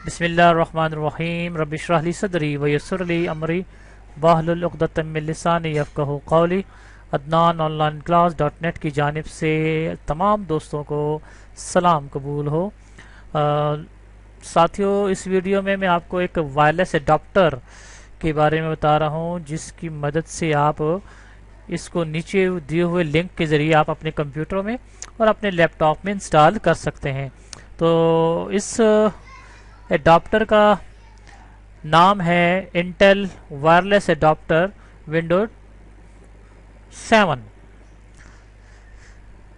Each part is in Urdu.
بسم اللہ الرحمن الرحیم رب اشرح لی صدری ویسر لی امری واحلل عقدۃ من لسانی یفقہوا قولی۔ Adnan on line class .net کی جانب سے تمام دوستوں کو سلام قبول ہو۔ ساتھیوں، اس ویڈیو میں آپ کو ایک وائرلیس اڈاپٹر کے بارے میں بتا رہا ہوں، جس کی مدد سے آپ اس کو نیچے دیے ہوئے لنک کے ذریعے آپ اپنے کمپیوٹر میں اور اپنے لیپ ٹاپ میں انسٹال کر سکتے ہیں۔ تو اس اڈاپٹر کا نام ہے انٹل وائرلیس اڈاپٹر ونڈو 7۔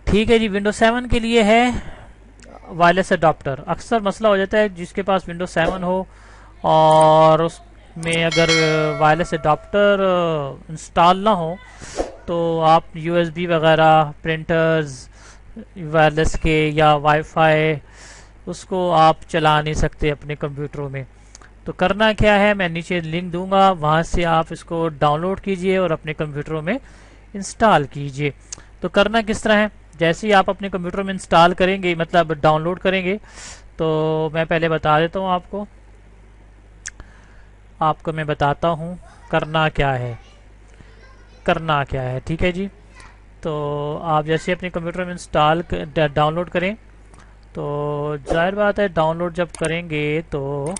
ٹھیک ہے جی، ونڈو 7 کے لیے ہے وائرلیس اڈاپٹر۔ اکثر مسئلہ ہو جاتا ہے جس کے پاس ونڈو 7 ہو اور اس میں اگر وائرلیس اڈاپٹر انسٹال نہ ہو تو آپ یو ایس بی وغیرہ پرنٹرز وائرلیس کے یا وائی فائی اس کو آپ چلا نہیں سکتے اپنے کمپیوٹروں میں۔ تو کرنا کیا ہے، میں نیچے لنک دوں گا، وہاں سے آپ اس کو ڈاؤن لوڈ کیجئے اور اپنے کمپیوٹروں میں انسٹال کیجئے۔ تو کرنا کس طرح ہے، جیسے ہی آپ اپنے کمپیوٹر میں انسٹال کریں گے، مطلب ڈاؤن لوڈ کریں گے، تو میں پہلے بتا دیتا ہوں آپ کو میں بتاتا ہوں کرنا کیا ہے۔ ٹھیک ہے جی، تو آپ جیسے اپنے کمپیوٹر میں ڈاؤن لوڈ کریں، تو ظاہر بات ہے ڈاؤن لوڈ جب کریں گے تو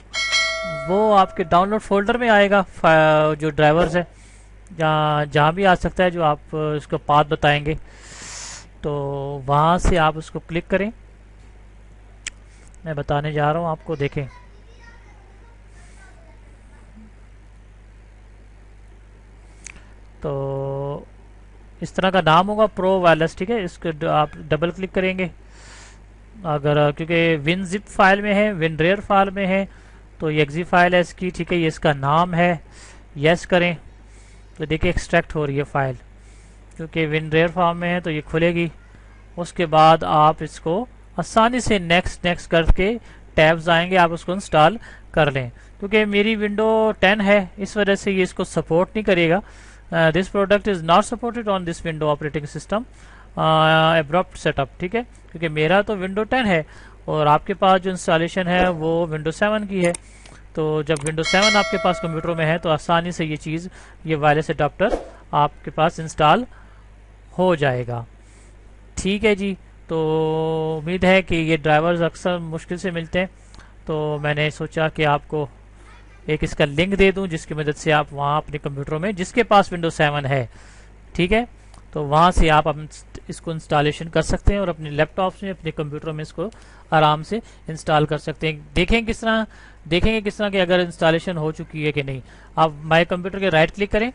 وہ آپ کے ڈاؤن لوڈ فولڈر میں آئے گا، جو ڈرائیورز ہے جہاں بھی آ سکتا ہے، جو آپ اس کو پاتھ بتائیں گے، تو وہاں سے آپ اس کو کلک کریں۔ میں بتانے جا رہا ہوں آپ کو، دیکھیں تو اس طرح کا نام ہوگا پرو وائرلیس۔ ٹھیک ہے، اس کو آپ ڈبل کلک کریں گے، اگر کیونکہ ون زپ فائل میں ہے، ون ریئر فائل میں ہے، تو یہ ایگزی فائل ہے اس کی۔ ٹھیک ہے، یہ اس کا نام ہے، یس کریں تو دیکھیں ایکسٹریکٹ ہو رہی ہے فائل، کیونکہ ون ریئر فارم میں ہے تو یہ کھلے گی۔ اس کے بعد آپ اس کو آسانی سے نیکسٹ کر کے ٹیبز آئیں گے، آپ اس کو انسٹال کر لیں۔ کیونکہ میری ونڈو 10 ہے، اس وجہ سے یہ اس کو سپورٹ نہیں کرے گا۔ This product is not supported on this window operating system abrupt set up. ٹھیک ہے، کیونکہ میرا تو ونڈو 10 ہے اور آپ کے پاس جو انسٹالیشن ہے وہ ونڈو 7 کی ہے۔ تو جب ونڈو 7 آپ کے پاس کمپیوٹر میں ہے تو آسانی سے یہ وائرلیس اڈاپٹر آپ کے پاس انسٹال ہو جائے گا۔ ٹھیک ہے جی، تو امید ہے کہ یہ ڈرائیورز اکثر مشکل سے ملتے ہیں، تو میں نے سوچا کہ آپ کو ایک اس کا لنک دے دوں، جس کی مدد سے آپ وہاں اپنے کمپیوٹروں میں، جس کے پاس ونڈو 7 ہے، ٹھیک ہے، تو وہاں سے آپ اس کو انسٹالیشن کر سکتے ہیں اور اپنے لیپ ٹاپس میں، اپنے کمپیوٹر میں اس کو آرام سے انسٹال کر سکتے ہیں۔ دیکھیں گے کس طرح کہ اگر انسٹالیشن ہو چکی ہے کہ نہیں۔ آپ مائی کمپیوٹر کے رائٹ کلک کریں،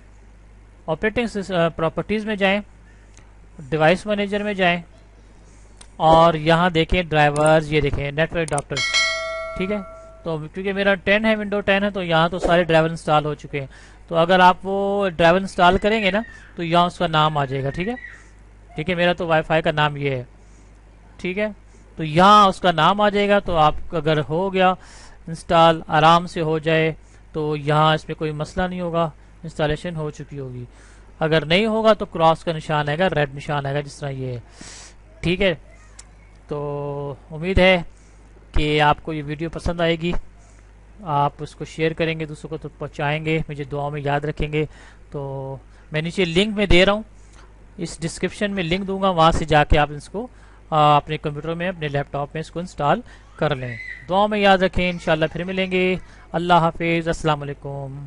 آپریٹنگ پراپرٹیز میں جائیں، ڈیوائس مینیجر میں جائیں اور یہاں دیکھیں ڈرائیورز، یہ دیکھیں نیٹ ورک اڈاپٹر۔ ٹھیک ہے، تو کیونکہ میرا 10 ہے، ونڈو 10 ہے، تو یہاں تو سارے ڈرائیور انسٹال ہو چکے ہیں۔ تو اگر آپ وہ ڈرائیور انسٹال کریں گے نا تو یہاں اس کا نام آ جائے گا۔ ٹھیک ہے، میرا تو وائی فائی کا نام یہ ہے۔ ٹھیک ہے، تو یہاں اس کا نام آ جائے گا، تو آپ اگر ہو گیا انسٹال، آرام سے ہو جائے، تو یہاں اس میں کوئی مسئلہ نہیں ہوگا، انسٹالیشن ہو چکی ہوگی۔ اگر نہیں ہوگا تو کراس کا نشان آئے گا، ریڈ نشان آئے گا، جس طرح یہ ہے۔ ٹھیک ہے، تو امید ہے کہ آپ کو یہ ویڈیو پسند آئے گی، آپ اس کو شیئر کریں گے، دوسروں کو تو پہنچائیں گے، مجھے دعاؤں میں یاد رکھیں گے۔ تو میں نیچے لنک میں دے رہا ہوں، اس ڈسکرپشن میں لنک دوں گا، وہاں سے جا کے آپ اس کو اپنے کمپیوٹر میں، اپنے لیپ ٹاپ میں اس کو انسٹال کر لیں۔ دعاؤں میں یاد رکھیں، انشاءاللہ پھر ملیں گے۔ اللہ حافظ، السلام علیکم۔